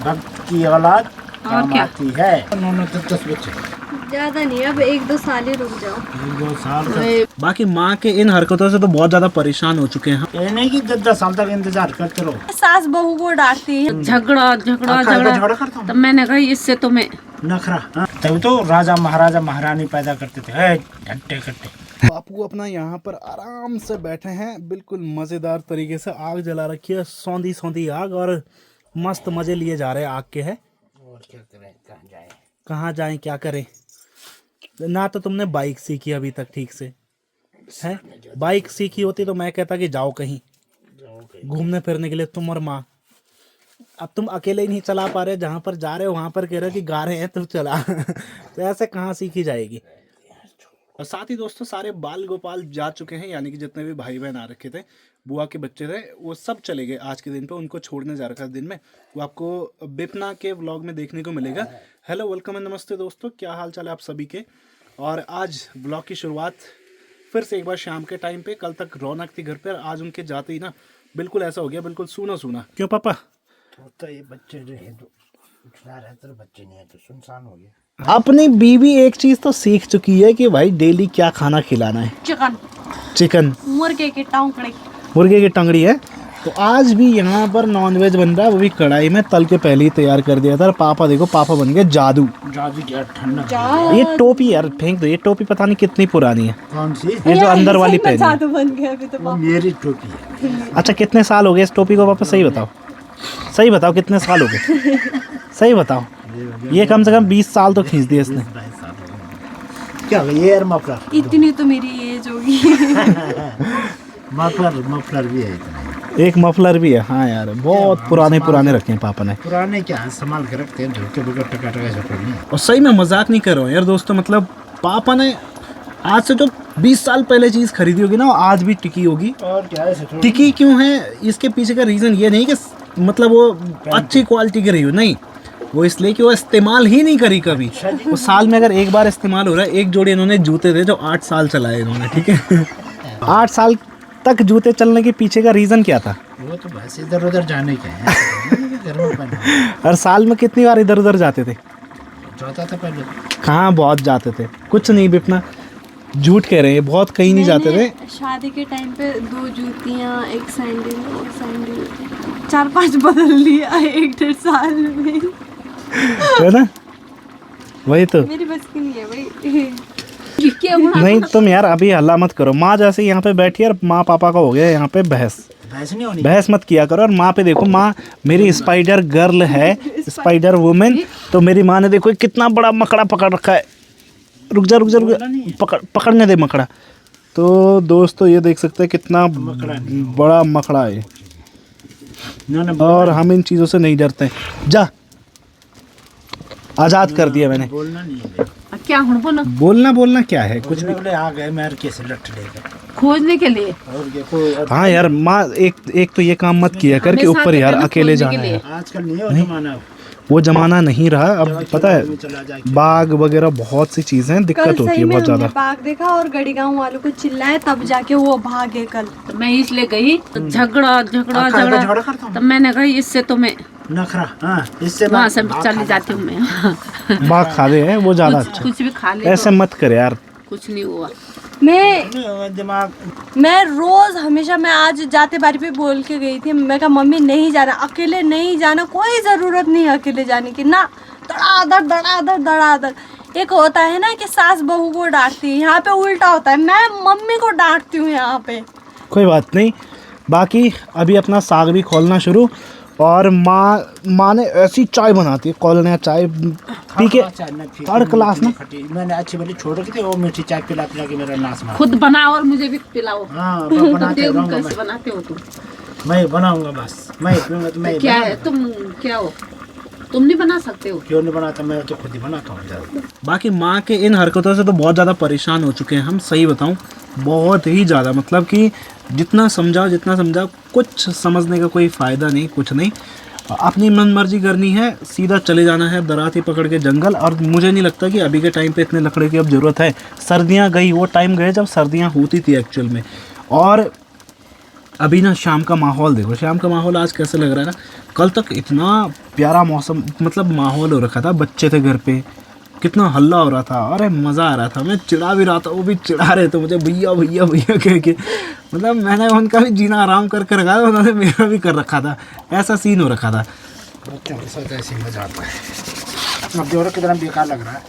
भक्त की औलाद काम क्या? आती है। 9-10 बच्चे, ज्यादा नहीं, अब 1-2 साल ही रुक जाओ। 1-2 साल का। बाकी माँ के इन हरकतों से तो बहुत ज्यादा परेशान हो चुके हैं। ये नहीं कि 10 साल तक इंतजार करते रहो। सास बहू को डांटती है। झगड़ा करता हूँ तब मैंने कहा इससे तो मैं नखरा। हाँ, तभी तो राजा महाराजा महारानी पैदा करते थे, घंटे घंटे। बापू अपना यहाँ पर आराम से बैठे हैं, बिल्कुल मजेदार तरीके से आग जला रखी है, सौंधी सौंधी आग, और मस्त मजे लिए जा रहे हैं आग के। है और क्या करें, कहाँ जाएं क्या करें। ना तो तुमने बाइक सीखी अभी तक ठीक से, है बाइक सीखी होती तो मैं कहता कि जाओ कहीं घूमने फिरने के लिए, तुम और माँ। अब तुम अकेले ही नहीं चला पा रहे, जहाँ पर जा रहे हो वहाँ पर कह रहे हो कि गा रहे हैं तुम चला तो ऐसे कहाँ सीखी जाएगी। और साथ ही दोस्तों सारे बाल गोपाल जा चुके हैं, यानी कि जितने भी भाई बहन आ रखे थे, बुआ के बच्चे थे, वो सब चले गए आज के दिन पे। उनको छोड़ने जा रखा है दिन में, वो आपको बिपना के व्लॉग में देखने को मिलेगा। हेलो, वेलकम एंड नमस्ते दोस्तों, क्या हाल चाल है आप सभी के। और आज ब्लॉग की शुरुआत फिर से एक बार शाम के टाइम पे। कल तक रौनक थी घर पे, और आज उनके जाते ही ना बिल्कुल ऐसा हो गया, बिल्कुल सूना सूना। क्यों पापा? तो ये बच्चे जो है तो रहते, बच्चे नहीं है तो सुनसान हो गया। अपनी बीवी एक चीज तो सीख चुकी है कि भाई डेली क्या खाना खिलाना है। चिकन मुर्गे के टांगड़े, मुर्गे की टंगड़ी है। तो आज भी यहाँ पर नॉनवेज बन रहा है, वो भी कढ़ाई में तल के पहले ही तैयार कर दिया था। और पापा देखो, पापा बन गए जादू। जादू क्या ठंडा। ये टोपी यार फेंक दो, ये टोपी पता नहीं कितनी पुरानी है। कौन सी? ये जो अंदर वाली पहनी है। जादू बन गया अभी तो। वो मेरी टोपी है। अच्छा, कितने साल हो गए इस टोपी को पापा? सही बताओ, सही बताओ कितने साल हो गए, सही बताओ। ये कम से कम 20 साल तो खींच दिए इसने। क्या ये यार मफलर? इतनी तो मेरी एज होगी। मफलर भी है इतना। एक मफलर भी है। हाँ यार, बहुत पुराने पुराने रखे हैं पापा ने। पुराने क्या संभाल के रखते हैं, धोखे बगैर टका नहीं। और सही में मजाक नहीं कर रहा हूँ यार दोस्तों, मतलब पापा ने आज से जो 20 साल पहले चीज़ खरीदी होगी ना, वो आज भी टिकी होगी। और क्या है, टिकी क्यों है इसके पीछे का रीज़न ये नहीं कि मतलब वो अच्छी क्वालिटी की रही हो, नहीं, वो इसलिए कि वो इस्तेमाल ही नहीं करी कभी। वो साल में अगर एक बार इस्तेमाल हो रहा है। एक जोड़ी इन्होंने जूते थे जो 8 साल चलाए इन्होंने, ठीक है 8 साल तक जूते चलने के पीछे का रीज़न क्या था? वो तो बस इधर उधर जाने के हैं। हर साल में कितनी बार इधर उधर जाते थे? जाता था पहले। कहाँ बहुत जाते थे, कुछ नहीं बिपना, झूठ कह रहे हैं, बहुत कहीं नहीं जाते थे। शादी के टाइम पे 2 जूतियाँ, एक सैंडल और सैंडल 4-5 बदल लिया 1-1.5 साल में, है ना? वही तो। मेरी बस की नहीं है भाई। नहीं तुम यार अभी हल्ला मत करो। माँ जैसे यहाँ पे बैठी है और माँ पापा का हो गया यहाँ पे बहस। नहीं होनी, बहस मत किया करो। और माँ पे देखो, माँ मेरी स्पाइडर गर्ल है, स्पाइडर वुमेन। तो मेरी माँ ने देखो कितना बड़ा मकड़ा पकड़ रखा है। रुक जा रुक जा रुक जा, पकड़ने दे मकड़ा। तो दोस्तों ये देख सकते हैं कितना बड़ा मकड़ा है, और हम इन चीज़ों से नहीं डरते। जा, आज़ाद कर दिया मैंने। बोलना नहीं है। क्या बोलो, बोलना क्या है, कुछ भी। आ गए मैं कैसे लट लेकर खोजने के लिए। और क्या कोई हाँ यार माँ, एक तो ये काम मत किया कर कि ऊपर यार अकेले जाना है। आजकल नहीं हो जमाना, वो जमाना नहीं रहा अब। पता है बाघ वगैरह बहुत सी चीजें दिक्कत होती है बहुत ज्यादा। बाघ देखा और गड़ी गांव वालों को चिल्लाए, तब जाके वो भागे कल। तो मैं इसलिए गई, तो झगड़ा तब मैंने कहा इससे तो मैं नखरा। हाँ, इससे वहाँ से चली जाती हूँ मैं। बाघ खा रहे हैं वो ज्यादा अच्छा। कुछ भी खा ले, ऐसे मत कर यार, कुछ नहीं हुआ। मैं रोज हमेशा, मैं आज जाते बारी पे बोल के गई थी, मैं कहा मम्मी नहीं जाना, अकेले नहीं जाना, कोई ज़रूरत नहीं है अकेले जाने की ना। दड़ादड़ एक होता है ना कि सास बहू को डांटती है, यहाँ पे उल्टा होता है, मैं मम्मी को डांटती हूँ यहाँ पे। कोई बात नहीं। बाकी अभी अपना साग भी खोलना शुरू, और माँ ने ऐसी चाय बनाती है, कॉलने चाय पी के थर्ड क्लास में। मैंने अच्छी वाली छोड़ रखी थी, वो मीठी चाय पिला पिला के मेरा नाश मारा। खुद बनाओ और मुझे भी पिलाओ। हाँ, कैसे बनाते हो तुम? मैं बनाऊंगा, बस मैं पीऊंगा तो मैं। क्या है तुम, क्या हो तुम? नहीं बना सकते हो? क्यों नहीं बनाता, मैं तो खुद ही बनाता हूँ। बाकी माँ के इन हरकतों से तो बहुत ज़्यादा परेशान हो चुके हैं हम, सही बताऊँ बहुत ही ज़्यादा। मतलब कि जितना समझाओ कुछ समझने का कोई फ़ायदा नहीं, कुछ नहीं। अपनी मन मर्जी करनी है, सीधा चले जाना है दराती पकड़ के जंगल। और मुझे नहीं लगता कि अभी के टाइम पे इतने लकड़े की अब ज़रूरत है। सर्दियाँ गई, वो टाइम गए जब सर्दियाँ होती थी एक्चुअल में। और अभी ना शाम का माहौल देखो, शाम का माहौल आज कैसे लग रहा है ना। कल तक इतना प्यारा मौसम मतलब माहौल हो रखा था, बच्चे थे घर पे, कितना हल्ला हो रहा था, अरे मज़ा आ रहा था। मैं चिढ़ा भी रहा था, वो भी चिढ़ा रहे थे मुझे भैया भैया भैया कह के। मतलब मैंने उनका भी जीना आराम कर रखा था, उन्होंने मेरा भी कर रखा था, ऐसा सीन हो रखा था। बच्चों के साथ ऐसे ही मजा आता है। अब जोर की तरह बेकार लग रहा है,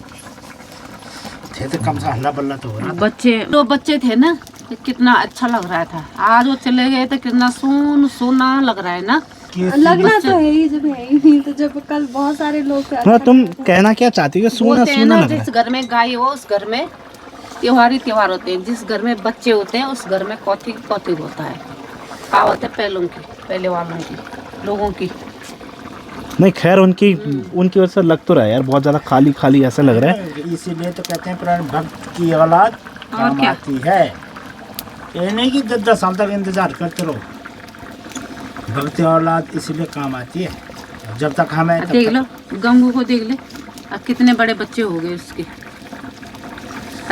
थे तो कम से हल्ला बल्ला तो हो रहा था। बच्चे दो बच्चे थे ना, तो कितना अच्छा लग रहा था। आज वो चले गए तो कितना सोना लग रहा है ना। लगना तो है ही, जब है ही नहीं तो जब कल बहुत सारे लोग थे। हाँ, तुम कहना क्या चाहती हो? सोना बोलते हैं सोना ना, लग रहा जिस घर में गाय हो उस घर में त्योहार ही त्योहार होते हैं, जिस घर में बच्चे होते हैं उस घर में कौथी कौथी होता है। कहावत है पहले वालों की, लोगों की। है। नहीं खैर, उनकी वजह से लग तो रहा है यार, बहुत ज़्यादा खाली खाली ऐसा लग रहा है। इसीलिए तो कहते हैं पुराने भक्त की औलाद काम क्या? आती है। ये नहीं कि 10 साल तक इंतजार करते रहो, भक्त की औलाद इसीलिए काम आती है। जब तक हमें तब देख तक- लो गंगू को देख ले, अब कितने बड़े बच्चे हो गए उसके।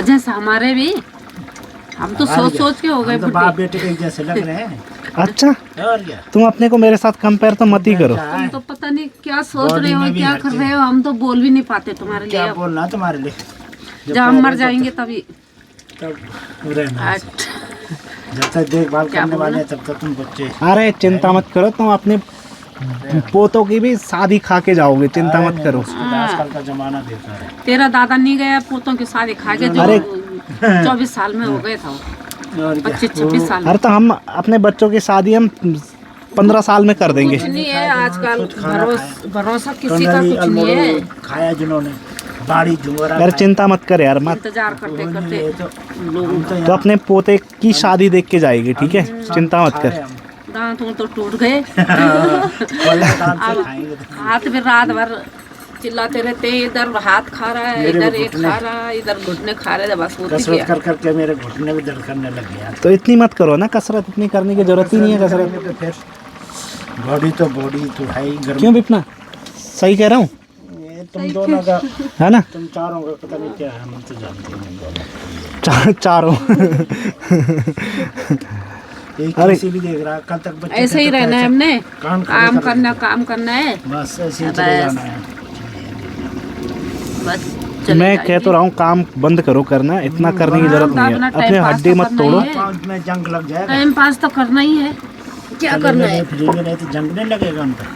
जैसे हमारे भी, हम तो हमारे सोच के हो गए हम तो बुढ़े। बाप बेटे के जैसे लग रहे हैं। अच्छा, और क्या, तुम अपने को मेरे साथ कंपेयर तो मत ही करो। क्या तुम है? तो पता नहीं क्या सोच बॉडी रहे हो, में भी क्या हर कर चीज- रहे हो। हम तो बोल भी नहीं पाते तुम्हारे लिए। क्या अब बोलना तुम्हारे लिए, जब हम मर जाएंगे तभी। तब रहना है। हट। जब तक देखभाल क्या करने बोला? वाले हैं तब तक तुम बच्चे। अरे चिंता मत करो, तुम अपने पोतों की भी शादी खा के जाओगे, चिंता मत करो। आजकल का जमाना देखा है। तेरा दादा नहीं गया पोतों की शादी खा के, जो अरे 24 साल में हो गए था वो। और क्या? 25-26 साल में। अरे तो हम अपने बच्चों की शादी हम 15 साल में कर देंगे। कुछ नहीं है आजकल, भरोसा किसी का कनरी, कुछ नहीं है। अलमोड़ो खाया जिन्होंने, बाड़ी झुंगरा यार चिंता मत कर यार, मत। इंतजार करते करते ये लोगों तो अपने पोते की शादी देख के जाएगी, ठीक है, चिंता मत कर। दांत तो टूट गए। खाएंगे हाथ में रात भर चिल्लाते रहते, इधर हाथ खा रहा है, मेरे इधर एक घुटने। खा रहा है, इधर घुटने खा रहे थे, बस होती कसरत गया। कर करके मेरे घुटने भी दर्द करने लग गया। तो इतनी मत करो ना कसरत, इतनी करने की जरूरत ही नहीं है कसरत। तो फिर बॉडी तो है ही गर्म। क्यों विपना, सही कह रहा हूँ ये तुम दोनों का, है ना? तुम चारों का पता नहीं क्या है, हम तो जानते हैं दोनों। चारों एक अरे। किसी भी देख रहा, कल तक बच्चे ऐसे ही थे तो रहना है कैसे- हमने, काम काम करना है, बस ऐसे ही बस। चले जाना है। बस चले मैं जाएंगे। कह तो रहा हूँ काम बंद करो करना, इतना करने की जरूरत नहीं अपना है। टाइम अपने पास हड्डी तो मत करना तोड़ो। ही है। पाँच में जंग लग जाएगा। टाइम पास तो करना ही है, क्या करना है। फ्री में नहीं तो जंग नहीं लगेगा उन पर,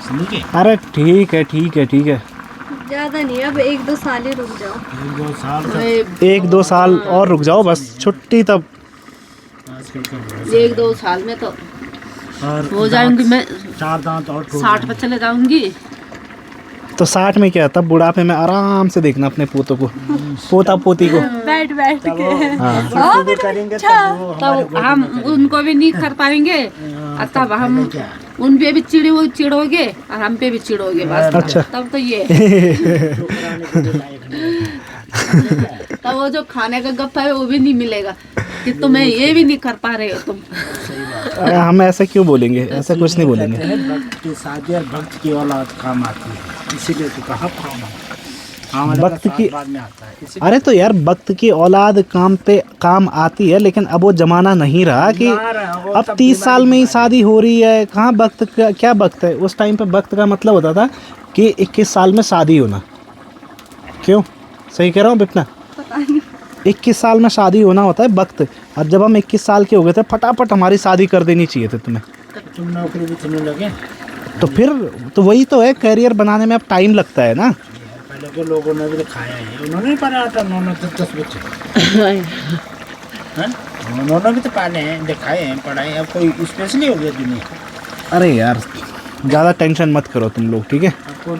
समझिए। अरे ठीक है ठीक है ठीक है, ज्यादा नहीं, अब 1-2 साल ही रुक जाओ। 1-2 साल तक ओए, 1-2 साल और रुक जाओ बस, छुट्टी तब। आजकल का भरोसा 1-2 साल में तो और हो जाऊंगी मैं, 4 दांत और टूट 60 पे चले जाऊंगी। तो 60 में क्या, तब बुढ़ापे में आराम से देखना अपने पोतों को, पोता पोती को। बैठ के हाँ, जाएंगे। भी करेंगे तब वो हमारे तब हम उनको भी नहीं कर पाएंगे, और तब हम क्या उन पे भी चिड़ोगे और हम पे भी चिड़ोगे, बस। अच्छा। तब तो ये कराने के लिए लायक नहीं। तब वो जो खाने का गप्पा है वो भी नहीं मिलेगा कि तुम्हें ये भी नहीं कर पा रहे हो तुम। अरे हम ऐसे क्यों बोलेंगे, ऐसा कुछ नहीं बोलेंगे। कहते हैं भक्त की शादी और भक्त की औलाद काम आती है, इसीलिए तो कहा काम भक्त की- बाद में आता है। इसीलिए अरे तो यार भक्त की औलाद काम आती है, लेकिन अब वो जमाना नहीं रहा कि ना रहा, वो अब सब 30 साल में ही बीमारी- शादी हो रही है। कहाँ वक्त का, क्या वक्त है? उस टाइम पे वक्त का मतलब होता था कि 21 साल में शादी होना। क्यों, सही कह रहा हूँ बिपना? 21 साल में शादी होना होता है वक्त, और जब हम 21 साल के हो गए थे फटाफट हमारी शादी कर देनी चाहिए थी तुम्हें। तुम नौकरी भी तुम्हें लगे। तो फिर तो वही तो है, करियर बनाने में अब टाइम लगता है ना। पहले के लोगों ने भी तो खाया है, उन्होंने भी पाला था, उन्होंने तो 10 बच्चे हैं, उन्होंने भी तो पाले हैं, दिखाए हैं, पढ़ाए। अब कोई स्पेशली हो गया दुनिया। अरे यार ज़्यादा टेंशन मत करो तुम लोग, ठीक है? आपको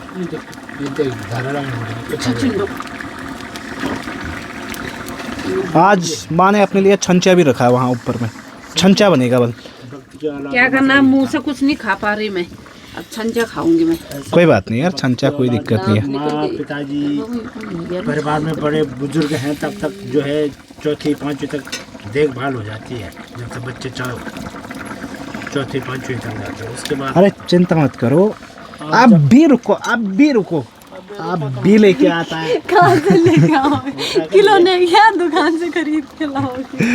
ये धारा लगानी आज माँ ने अपने लिए छंचा भी रखा है वहाँ ऊपर में, छंचा बनेगा बस। भक्त की औलाद क्या करना है, मुंह से कुछ नहीं खा पा रही मैं, अब छंजा खाऊंगी मैं। कोई बात नहीं यार, छंचा कोई दिक्कत नहीं है। माँ पिताजी परिवार में बड़े बुजुर्ग हैं, तब तक जो है 4ठी-5वीं तक देखभाल हो जाती है, जब तक बच्चे 4ठी-5वीं तक जाते हैं। उसके बाद अरे चिंता मत करो, अब भी रुको, अब भी रुको, आप भी लेके आता है। कहाँ से लेके आओगे? किलो नहीं है, दुकान से खरीद के लाओगे।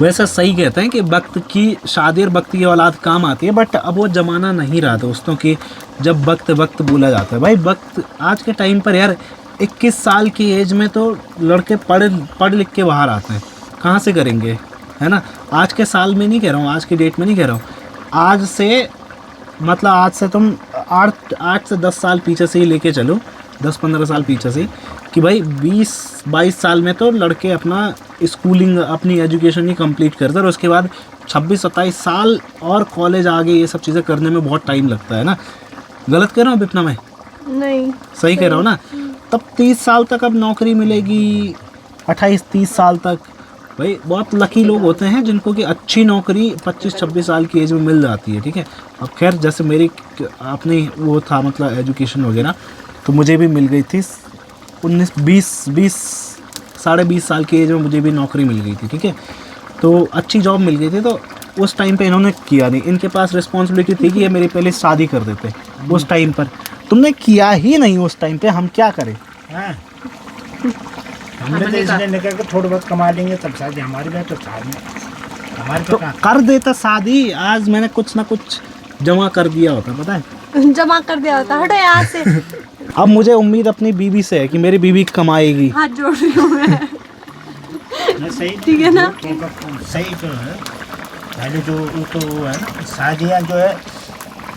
वैसे सही कहते हैं कि वक्त की शादी और वक्त की औलाद काम आती है, बट अब वो ज़माना नहीं रहा दोस्तों कि जब वक्त भूला जाता है। भाई वक्त आज के टाइम पर यार 21 साल की एज में तो लड़के पढ़ लिख के बाहर आते हैं, कहाँ से करेंगे, है ना। आज के साल में नहीं कह रहा हूँ, आज की डेट में नहीं कह रहा हूँ, आज से मतलब आज से तुम 8 से 10 साल पीछे से ही लेके चलो, 10-15 साल पीछे से, कि भाई 20-22 साल में तो लड़के अपना स्कूलिंग, अपनी एजुकेशन ही कंप्लीट करते हैं, और उसके बाद 26-27 साल और कॉलेज आगे ये सब चीज़ें करने में बहुत टाइम लगता है ना। गलत कह रहा हूँ विपना मैं? नहीं, सही कह रहा हूँ ना। तब 30 साल तक अब नौकरी मिलेगी, 28-30 साल तक। भाई बहुत लकी लोग होते हैं जिनको कि अच्छी नौकरी 25-26 साल की एज में मिल जाती है, ठीक है। अब खैर जैसे मेरी अपनी वो था मतलब एजुकेशन वगैरह, तो मुझे भी मिल गई थी 19-20 साढ़े 20 साल की एज में मुझे भी नौकरी मिल गई थी, ठीक है। तो अच्छी जॉब मिल गई थी, तो उस टाइम पे इन्होंने किया नहीं, इनके पास रिस्पॉन्सिबिलिटी थी कि ये मेरी पहले शादी कर देते उस टाइम पर। तुमने किया ही नहीं उस टाइम पे, हम क्या करें। हाँ। हमने तो इसलिए निकल के थोड़ा बहुत कमा लेंगे तब शादी हमारी बात, तो शादी हमारे तो कर देता शादी, आज मैंने कुछ ना कुछ जमा कर दिया होता, पता है। जमा कर दिया होता। हटो यहाँ से। अब मुझे उम्मीद अपनी बीवी से है कि मेरी बीवी कमाएगी। हाथ जोड़ रही हूँ मैं। सही ठीक है ना? सही तो है। पहले जो तो वो है ना, शादियाँ जो है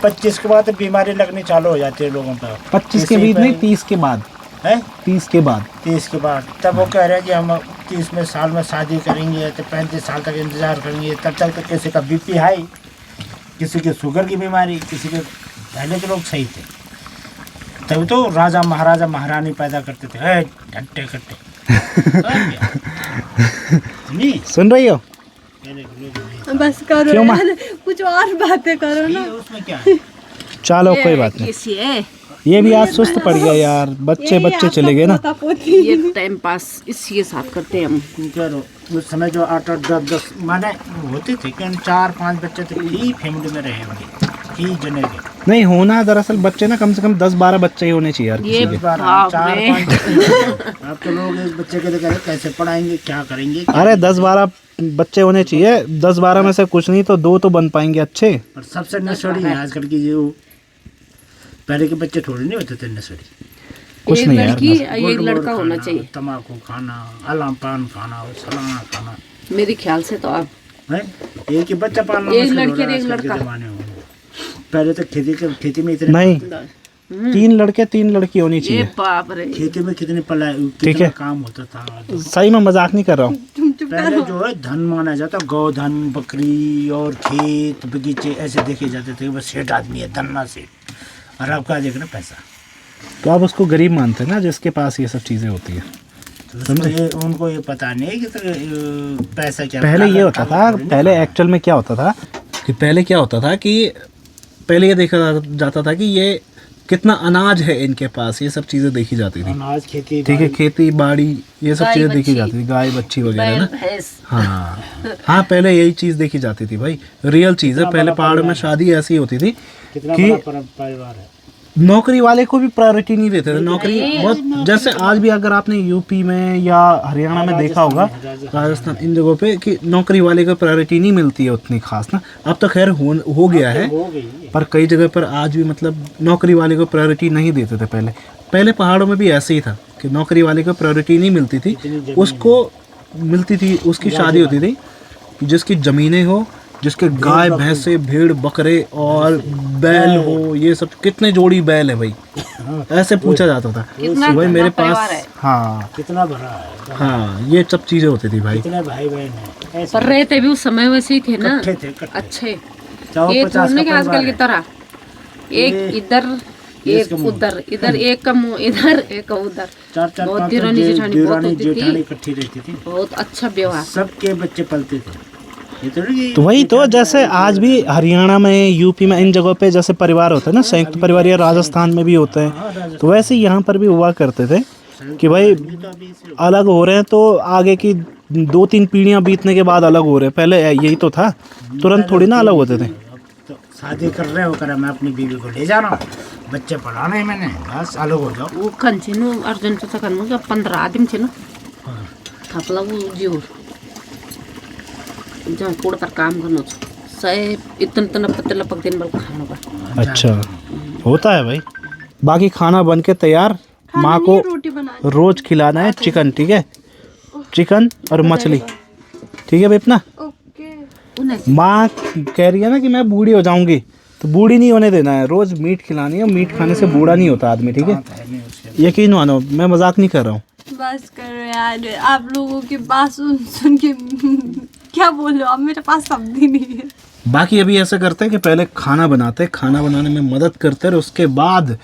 25 के बाद बीमारी लगनी चालू हो जाती है लोगों पर। 25 के बीच नहीं, 30 के बाद है, 30 के बाद। 30 के बाद तब वो कह रहे हैं कि हम 30 में साल में शादी करेंगे, तो 35 साल तक इंतजार करेंगे। तब तक तो किसी का बीपी हाई, किसी के शुगर की बीमारी, किसी के। पहले के लोग सही थे, तभी तो राजा महाराजा महारानी पैदा करते थे, घट्टे घट्टे। नहीं सुन रही हो? पहले के लोग नहीं। बस करो क्यों माँ? यार, कुछ और बातें करो ना। ये उसमें क्या है? चलो कोई बात नहीं। किसी है ये भी आज सुस्त पड़ गया यार, बच्चे चले गए ना। पोता पोती। ये टाइम पास इसी के साथ करते हैं हम। करो उस समय जो 8-8 10-10 माने होते थे कि 4-5 बच्चे तो ही फैमिली में रहे होंगे, ही जने के। नहीं होना दरअसल बच्चे ना कम से कम 10-12 बच्चे ही होने चाहिए यार ये किसी के। बाप रे। 4-5 अब तो लोग एक बच्चे के लिए कैसे पढ़ाएंगे, क्या करेंगे। अरे 10-12 बच्चे होने चाहिए, 10-12 में से कुछ नहीं तो 2 तो बन पाएंगे अच्छे। और सबसे नशेड़ी है आजकल की जो, पहले के बच्चे थोड़े नहीं होते थे नशेड़ी। कुछ एक नहीं यार, लड़की बस। एक लड़का होना चाहिए। तम्बाकू खाना, अलाम पान खाना, सलाना खाना, मेरे ख्याल से तो अब है एक ही बच्चा पालना एक मुश्किल हो लड़की रहा है और एक आजकल के लड़का। ज़माने में। पहले तो खेती में इतने नहीं 3 लड़के 3 लड़की होनी ये चाहिए। बाप रे। खेती में कितने ठीक कितना है। काम होता था। सही में मजाक नहीं कर रहा हूँ। पहले जो है धन माना जाता, गौधन, बकरी और खेत बगीचे ऐसे देखे जाते थे। बस सेठ आदमी है, धन्ना सेठ। और अब क्या देखना, पैसा। तो आप उसको गरीब मानते हैं ना जिसके पास ये सब चीज़ें होती है। तो उसको ये उनको ये पता नहीं है कि तो पैसा क्या। पहले ये होता था, पहले एक्चुअल में क्या होता था कि पहले ये देखा जाता था कि ये कितना अनाज है इनके पास, ये सब चीज़ें देखी जाती थी। अनाज, खेती, ठीक है, खेती बाड़ी ये सब गाय चीज़ें देखी बच्छी। जाती थी, गाय बच्ची वगैरह बैल ना। भैंस। हाँ हाँ, पहले यही चीज़ देखी जाती थी भाई, रियल चीज़ है। पहले पहाड़ में शादी ऐसी होती थी कितना कि बड़ा परिवार है। नौकरी वाले को भी प्रायोरिटी नहीं देते थे। नौकरी बहुत, जैसे आज भी अगर आपने यूपी में या हरियाणा में देखा होगा, राजस्थान, इन जगहों पे कि नौकरी वाले को प्रायोरिटी नहीं मिलती है उतनी खास ना। अब तो खैर हो गया है, हो गई है। पर कई जगह पर आज भी मतलब नौकरी वाले को प्रायोरिटी नहीं देते थे। पहले पहाड़ों में भी ऐसे ही था कि नौकरी वाले को प्रायोरिटी नहीं मिलती थी, उसको मिलती थी, उसकी शादी होती थी कि जिसकी ज़मीनें हो, जिसके गाय भैंसे भेड़ बकरे और बैल हो, ये सब। कितने जोड़ी बैल है भाई, ऐसे पूछा जाता था कितना भाई मेरे परिवार पास। है। हाँ कितना भरा है, हाँ, ये सब चीज़ें होती थी भाई। कितने भाई बहन है, ऐसे पर रहते भी उस समय वैसे ही थे ना, इकट्ठे थे, इकट्ठे। अच्छे। चाहो ये 50 थोड़ने का के आजकल परिवार की है। तरह एक इधर एक उधर, इधर एक का मुंह इधर, एक उधर। 4-4 बहुत 5 देरानी जेठानी बहुत होती जेठानी थी, इकट्ठी रहती थी। बहुत अच्छा व्यवहार। सबके बच्चे पलते थे। ये तो नहीं तो वही तो, जैसे आज भी हरियाणा में, यूपी में, इन जगहों पे जैसे परिवार होते हैं ना, संयुक्त परिवार, या राजस्थान में भी होते हैं, तो वैसे ही यहाँ पर भी हुआ करते थे कि भाई अलग हो रहे हैं तो आगे की 2-3 पीढ़ियाँ बीतने के बाद अलग हो रहे हैं। पहले यही तो था, तुरंत थोड़ी ना अलग होते थे। अब तो शादी कर रहे हो, कर मैं अपनी बीवी को ले जा रहा हूँ, बच्चे पढ़ाना है मैंने, बस अलग हो जाओ। वो कंचिनो अर्जुन चाचा कनु जब 15 आदमी थे ना थपला वो जो जहाँ कोड़ पर काम करना सही इतना पतला पक दिन भर खाना बा। अच्छा होता है भाई। बाकी खाना बन के तैयार, माँ को रोटी बना रोज खिलाना है चिकन, ठीक है, चिकन और मछली, ठीक है बेपना। ओके माँ कह रही है ना कि मैं बूढ़ी हो जाऊंगी, तो बूढ़ी नहीं होने देना है, रोज मीट खिलानी है। मीट खाने से बूढ़ा नहीं होता आदमी, ठीक है, यकीन मानो, मैं मजाक नहीं कर रहा हूँ। बस करो यार, आप लोगों की बात सुन सुन के क्या बोलो, अब मेरे पास शब्द ही नहीं है। बाकी अभी ऐसा करते हैं कि पहले खाना बनाते हैं, खाना बनाने में मदद करते हैं, उसके बाद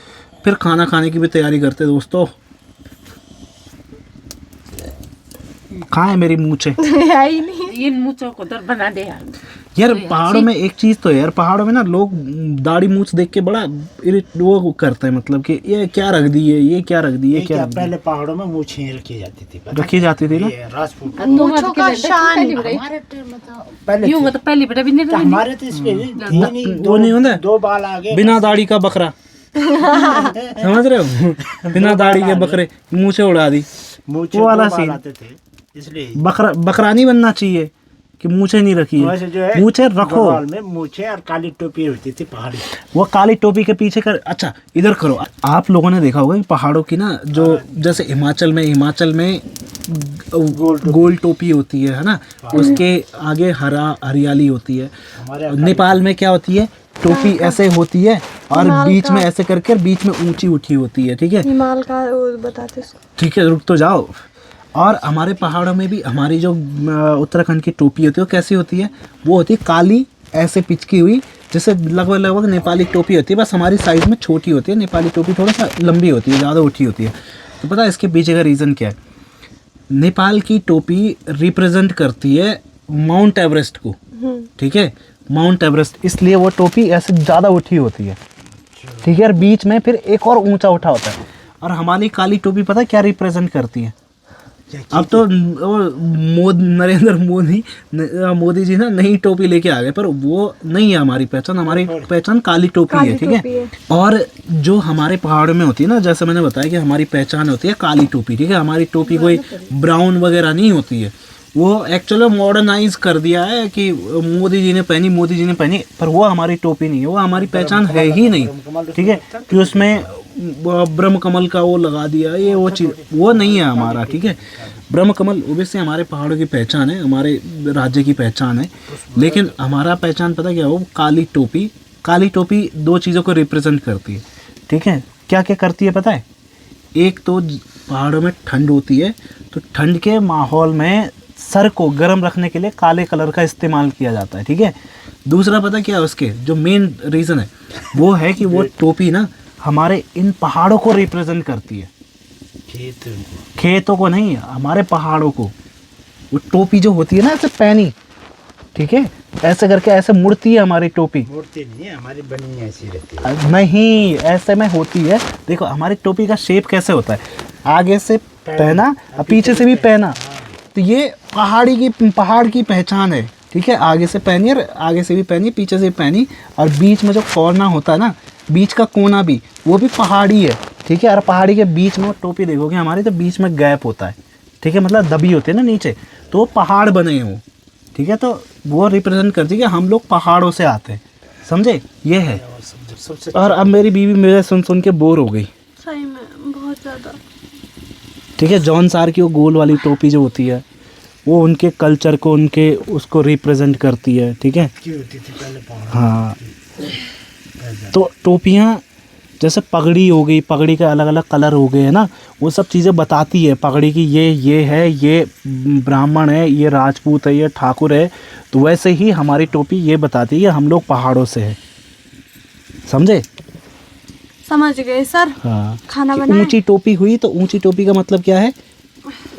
फिर खाना खाने की भी तैयारी करते हैं। दोस्तों कहाँ है मेरी मूंछें? है ही नहीं। इन मुँचों को दर बना दे यार पहाड़ों में एक चीज़ तो है यार, पहाड़ों में ना लोग दाढ़ी मूंछ देख के बड़ा वो करते हैं, मतलब कि ये क्या रख दी है, ये क्या रख दी, ये क्या रख दी। पहले पहाड़ों में मूछें रखी जाती थी, पता रखी जाती थी ना। ये राजपूत मूंछों का शान। हमारे टाइम में तो पहले यूं मतलब पहली बेटा भी नहीं तो हमारे तो इसमें थी नहीं, वो नहीं होता, 2 बाल आगे, बिना दाढ़ी का बकरा, समझ रहे हो, बिना दाढ़ी के बकरे, मूंछें उड़ा दी, मूछें वो वाला 2 बाल सीन। आते थे, इसलिए बकरा नहीं बनना चाहिए कि मूंछें नहीं रखी वैसे जो है, है मूंछें रखो। गढ़वाल में मूछें और काली टोपी होती थी पहाड़ी। वो काली टोपी के पीछे कर। अच्छा इधर करो, आप लोगों ने देखा होगा कि पहाड़ों की ना जो जैसे हिमाचल में गोल टोपी होती है ना, उसके आगे हरियाली होती है। हमारे नेपाल में क्या होती है, टोपी ऐसे होती है और बीच में ऐसे करके बीच में ऊंची उठी होती है, ठीक है, हिमाल का वो बताते उसको। ठीक है, रुक तो जाओ। और हमारे पहाड़ों में भी हमारी जो उत्तराखंड की टोपी होती है वो कैसी होती है, वो होती है काली ऐसे पिचकी हुई, जैसे लगभग नेपाली टोपी होती है, बस हमारी साइज में छोटी होती है। नेपाली टोपी थोड़ा सा लंबी होती है, ज़्यादा उठी होती है। तो पता है इसके पीछे का रीज़न क्या है? नेपाल की टोपी रिप्रेजेंट करती है माउंट एवरेस्ट को, ठीक है, माउंट एवरेस्ट, इसलिए वो टोपी ऐसे ज़्यादा उठी होती है, ठीक है, और बीच में फिर एक और ऊंचा उठा होता है। और हमारी काली टोपी पता है क्या रिप्रेजेंट करती है? अब तो नरेंद्र मोदी जी ना नई टोपी लेके आ गए, पर वो नहीं है हमारी पहचान। हमारी पहचान काली टोपी है, ठीक है। और जो हमारे पहाड़ों में होती है ना, जैसे मैंने बताया कि हमारी पहचान होती है काली टोपी, ठीक है। हमारी टोपी कोई ब्राउन वगैरह नहीं होती है, वो एक्चुअली मॉडर्नाइज कर दिया है कि मोदी जी ने पहनी, पर वो हमारी टोपी नहीं है, वो हमारी पहचान है ही नहीं, ठीक है। कि उसमें ब्रह्म कमल का वो लगा दिया, ये वो चीज़ वो नहीं है हमारा, ठीक है। ब्रह्म कमल ओबियसली हमारे पहाड़ों की पहचान है, हमारे राज्य की पहचान है, लेकिन हमारा पहचान पता क्या हो, काली टोपी। काली टोपी 2 चीज़ों को रिप्रेजेंट करती है, ठीक है। क्या क्या करती है पता है? एक तो पहाड़ों में ठंड होती है, तो ठंड के माहौल में सर को गर्म रखने के लिए काले कलर का इस्तेमाल किया जाता है, ठीक है। दूसरा पता क्या है उसके जो मेन रीज़न है, वो है कि वो टोपी ना हमारे इन पहाड़ों को रिप्रेजेंट करती है, खेतों को नहीं, हमारे पहाड़ों को। वो टोपी जो होती है ना ऐसे पहनी, ठीक है, ऐसे करके ऐसे मुड़ती है हमारी टोपी। मुड़ती नहीं है, हमारी बनी ऐसी रहती है। नहीं, ऐसे में होती है। देखो हमारी टोपी का शेप कैसे होता है, आगे से पहना और पीछे से भी पहना, तो ये पहाड़ की पहचान है, ठीक है। आगे से पहनी और आगे से भी पहनी, पीछे से भी पहनी, और बीच में जो कोना होता है ना, बीच का कोना भी वो भी पहाड़ी है, ठीक है। और पहाड़ी के बीच में वो टोपी देखोगे हमारी, तो बीच में गैप होता है, ठीक है, मतलब दबी होती है ना नीचे, तो वो पहाड़ बने हैं वो, ठीक है। तो वो रिप्रेजेंट करती है कि हम लोग पहाड़ों से आते हैं, समझे, ये है। और अब मेरी बीवी मेरे सुन के बोर हो गई, सही में बहुत ज़्यादा, ठीक है। जॉन सार की वो गोल वाली टोपी जो होती है, वो उनके कल्चर को, उनके उसको रिप्रेजेंट करती है, ठीक है। हाँ, तो टोपियाँ जैसे पगड़ी हो गई, पगड़ी के अलग अलग कलर हो गए हैं ना, वो सब चीज़ें बताती है पगड़ी की, ये है, ये ब्राह्मण है, ये राजपूत है, ये ठाकुर है। तो वैसे ही हमारी टोपी ये बताती है कि हम लोग पहाड़ों से हैं, समझे। समझ गए सर। हाँ, खाना बनाए। ऊंची टोपी हुई तो ऊंची टोपी का मतलब क्या है?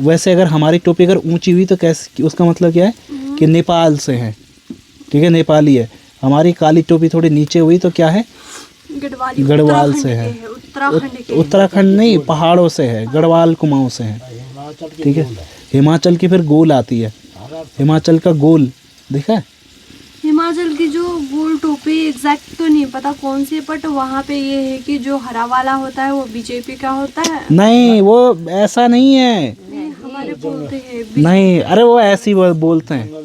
वैसे अगर हमारी टोपी अगर ऊंची हुई तो कैसे, उसका मतलब क्या है कि नेपाल से है, ठीक है, नेपाली है। हमारी काली टोपी थोड़ी नीचे हुई तो क्या है? गढ़वाल से है। उत्तराखंड नहीं, पहाड़ों से है, गढ़वाल कुमाऊं से है, ठीक है। हिमाचल की फिर गोल आती है, हिमाचल का गोल देखा है? हिमाचल की जो गोल टोपी एग्जैक्ट तो नहीं पता कौन सी है, बट वहाँ पे ये है कि जो हरा वाला होता है वो बीजेपी का होता है। नहीं वो ऐसा नहीं है, हमारे बोलते हैं नहीं अरे वो ऐसे ही बोलते हैं,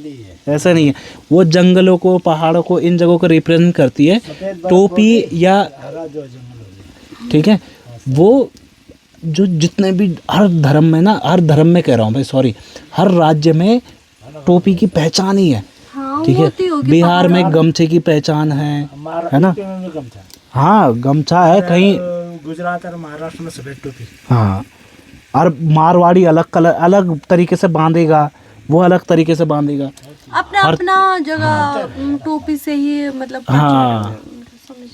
ऐसा नहीं है। वो जंगलों को, पहाड़ों को, इन जगहों को रिप्रेजेंट करती है टोपी या, हरा जो जंगल हो गया। ठीक है। वो जो जितने भी हर धर्म में ना, हर धर्म में कह रहा हूँ भाई, सॉरी, हर राज्य में टोपी की पहचान ही है, हाँ, ठीक होती है। होगी बिहार में गमछे की पहचान है ना। यूपी में भी गमछा, हाँ गमछा है कहीं, गुजरात और महाराष्ट्र में सफेद टोपी। हाँ। और मारवाड़ी अलग कलर, अलग तरीके से बांधेगा, वो अलग तरीके से बांधेगा। अपना अपना जगह टोपी से ही मतलब हाँ समझ